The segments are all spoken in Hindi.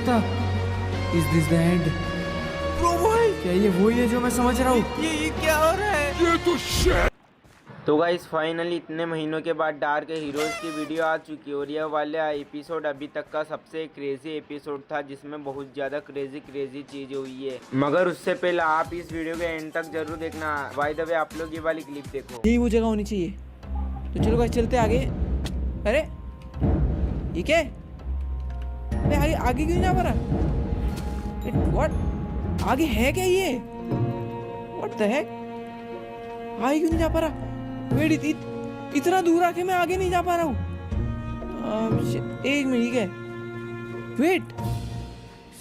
सकता। Is this the end? Bro भाई क्या ये वही है जो मैं समझ रहा हूँ? ये क्या हो रहा है? ये तो shit! तो गाइस फाइनली इतने महीनों के बाद डार्क हीरोज की वीडियो आ चुकी है और यह वाला एपिसोड अभी तक का सबसे क्रेजी एपिसोड था जिसमें बहुत ज़्यादा क्रेजी चीज़ हुई है। मगर उससे पहले आप इस वीडियो के एंड तक जरूर देखना। बाय द वे आप लोग ये वाली क्लिप देखो। यही वो जगह होनी चाहिए। तो चलो गाइस चलते आगे। अरे ये क्या है? अरे आगे आगे क्यों नहीं जा पा रहा? व्हाट? आगे है क्या ये? What the heck? आगे क्यों नहीं जा पा रहा? वेट, इतना दूर आके मैं आगे नहीं जा पा रहा हूँ। एक मिनट है। वेट,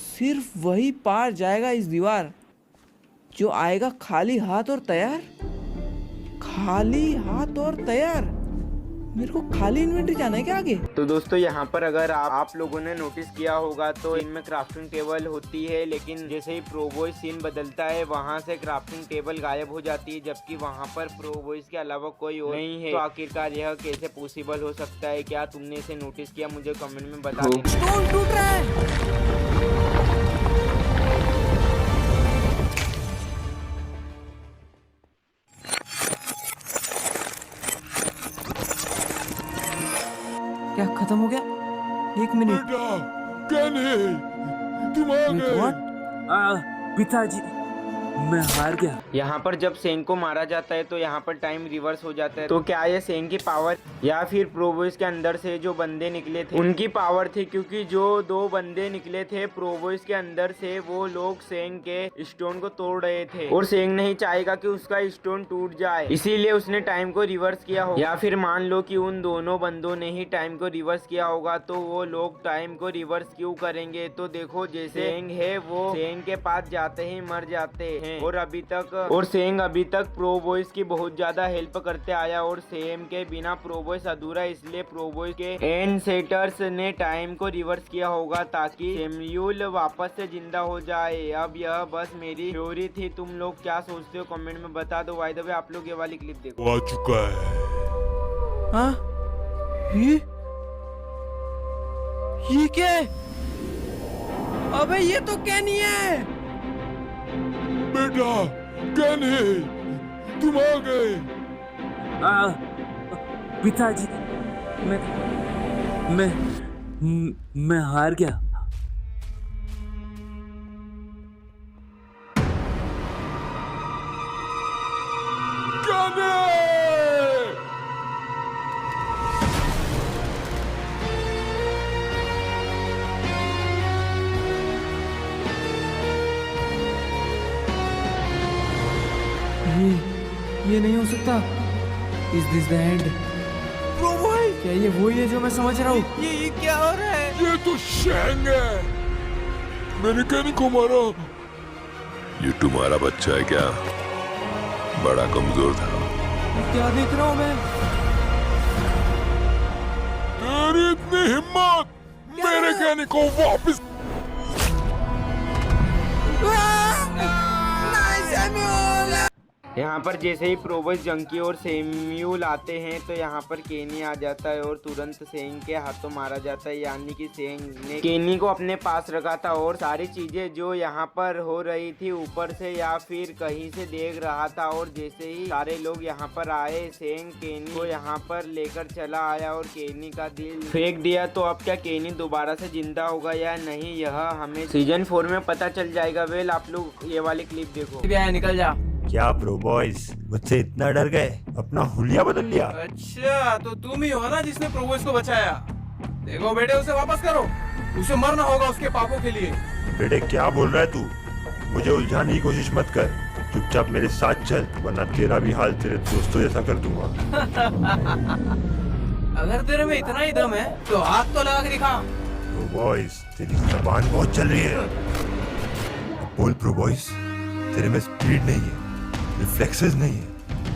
सिर्फ वही पार जाएगा इस दीवार जो आएगा खाली हाथ और तैयार। खाली हाथ और तैयार। मेरे को खाली इन्वेंटरी जाना है क्या आगे? तो दोस्तों यहाँ पर अगर आप लोगों ने नोटिस किया होगा तो इनमें क्राफ्टिंग टेबल होती है, लेकिन जैसे ही प्रो बॉयज सीन बदलता है वहाँ से क्राफ्टिंग टेबल गायब हो जाती है, जबकि वहाँ पर प्रो बॉयज के अलावा कोई और नहीं है। तो आखिरकार यह कैसे पॉसिबल हो सकता है? क्या तुमने इसे नोटिस किया? मुझे कमेंट में बता देना। स्टोन टूट रहा है। क्या खत्म हो गया? एक मिनट। बेटा, कैनी, तुम आ गए। व्हाट? पिताजी मैं हार गया। यहाँ पर जब सेंग को मारा जाता है तो यहाँ पर टाइम रिवर्स हो जाता है। तो क्या ये सेंग की पावर या फिर प्रोबॉयज के अंदर से जो बंदे निकले थे उनकी पावर थी? क्योंकि जो दो बंदे निकले थे प्रोबॉयज के अंदर से वो लोग सेंग के स्टोन को तोड़ रहे थे और सेंग नहीं चाहेगा कि उसका स्टोन टूट जाए, इसीलिए उसने टाइम को रिवर्स किया होगा। या फिर मान लो कि उन दोनों बंदों ने ही टाइम को रिवर्स किया होगा, तो वो लोग टाइम को रिवर्स क्यों करेंगे? तो देखो जैसे सेंग है वो सेंग के पास जाते ही मर जाते हैं और सेंग अभी तक प्रो बॉयज की बहुत ज्यादा हेल्प करते आया और सेम के बिना प्रो बॉयज अधूरा, इसलिए प्रो बॉयज के एनसेटर्स ने टाइम को रिवर्स किया होगा ताकि सैम्यूल वापस से जिंदा हो जाए। अब यह बस मेरी थ्योरी थी, तुम लोग क्या सोचते हो कमेंट में बता दो। बाय द वे आप लोग ये वाली क्लिप देखो। आ चुका है। हाँ? ये क्या है? अबे ये तो कैनी है। बेटा, कैनी, तुम आ गए। पिताजी मैं हार गया। कैनी! ये नहीं हो सकता। Is this the end? Bro भाई क्या ये वही है जो मैं समझ रहा हूँ? ये क्या हो रहा है? ये तो शेंग है। मैंने कैनी को मारा। ये तुम्हारा बच्चा है क्या? बड़ा कमजोर था। क्या देख रहा हूँ मैं? तेरी इतनी हिम्मत मेरे कैनी को वापस। यहाँ पर जैसे ही प्रोबॉयज जंकी और सैम्यूल आते हैं तो यहाँ पर केनी आ जाता है और तुरंत सेंग के हाथों मारा जाता है। यानी कि सेंग ने केनी को अपने पास रखा था और सारी चीजें जो यहाँ पर हो रही थी ऊपर से या फिर कहीं से देख रहा था। और जैसे ही सारे लोग यहाँ पर आए सेंग केनी को यहाँ पर लेकर चला आया और केनी का दिल फेंक दिया। तो अब क्या केनी दोबारा से जिंदा होगा या नहीं, यह हमें सीजन 4 में पता चल जाएगा। वेल आप लोग ये वाली क्लिप देखो। निकल जा। क्या प्रो बॉयज मुझसे इतना डर गए? अपना हुलिया बदल लिया? अच्छा तो तुम ही हो ना जिसने प्रोबॉयज को बचाया? देखो बेटे उसे वापस करो, उसे मरना होगा उसके पापों के लिए। बेटे क्या बोल रहा है तू? मुझे उलझाने की कोशिश मत कर, चुपचाप मेरे साथ चल, वरना तेरा भी हाल तेरे दोस्तों जैसा कर दूंगा। अगर तेरे में इतना ही दम है तो हाथ तो लगा के दिखा। प्रो बॉयज तेरी जबान बहुत चल रही है। अब बोल प्रो बॉयज, तेरे में स्पीड नहीं है, रिफ्लेक्सेस नहीं है।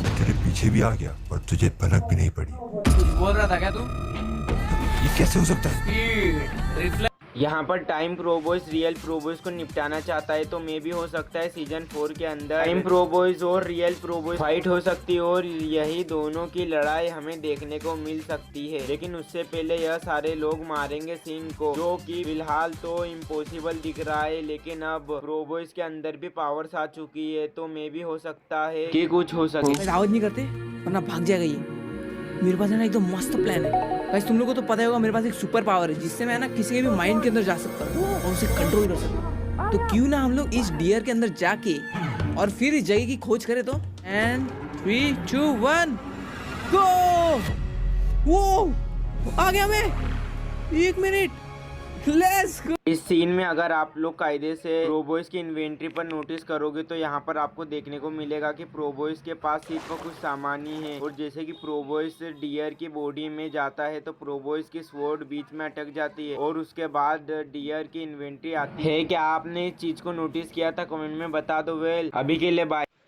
मैं तेरे पीछे भी आ गया और तुझे भनक भी नहीं पड़ी। कुछ बोल रहा था क्या तू? ये कैसे हो सकता है? स्पीड, रिफ्लेक्स यहाँ पर टाइम प्रोबॉयज रियल प्रोबॉयज को निपटाना चाहता है, तो मे भी हो सकता है सीजन 4 के अंदर टाइम प्रोबॉयज और रियल प्रोबॉयज फाइट हो सकती है और यही दोनों की लड़ाई हमें देखने को मिल सकती है। लेकिन उससे पहले यह सारे लोग मारेंगे सिंह को, जो कि फिलहाल तो इम्पॉसिबल दिख रहा है। लेकिन अब प्रोबॉयज के अंदर भी पावर्स आ चुकी है, तो मे भी हो सकता है कि कुछ हो सके। आवाज नहीं करते वरना भाग जाएगा ये। मेरे पास है ना एकदम मस्त प्लान है गाइस, तुम लोगों को तो पता ही होगा मेरे पास एक सुपर पावर है जिससे मैं ना किसी के भी माइंड के अंदर जा सकता हूँ और उसे कंट्रोल कर सकता हूँ। तो क्यों ना हम लोग इस डियर के अंदर जाके और फिर इस जगह की खोज करें। तो एंड 3 2 1 गो। वो आ गया मैं, 1 मिनट, लेट्स गो। इस सीन में अगर आप लोग कायदे से प्रोबॉयज की इन्वेंट्री पर नोटिस करोगे तो यहाँ पर आपको देखने को मिलेगा कि प्रोबॉयज के पास सिर्फ कुछ सामान ही है। और जैसे कि प्रोबॉयज डियर की बॉडी में जाता है तो प्रोबॉयज की स्वॉर्ड बीच में अटक जाती है और उसके बाद डियर की इन्वेंट्री आती है। क्या आपने इस चीज को नोटिस किया था? कमेंट में बता दो। वेल अभी के लिए बाय।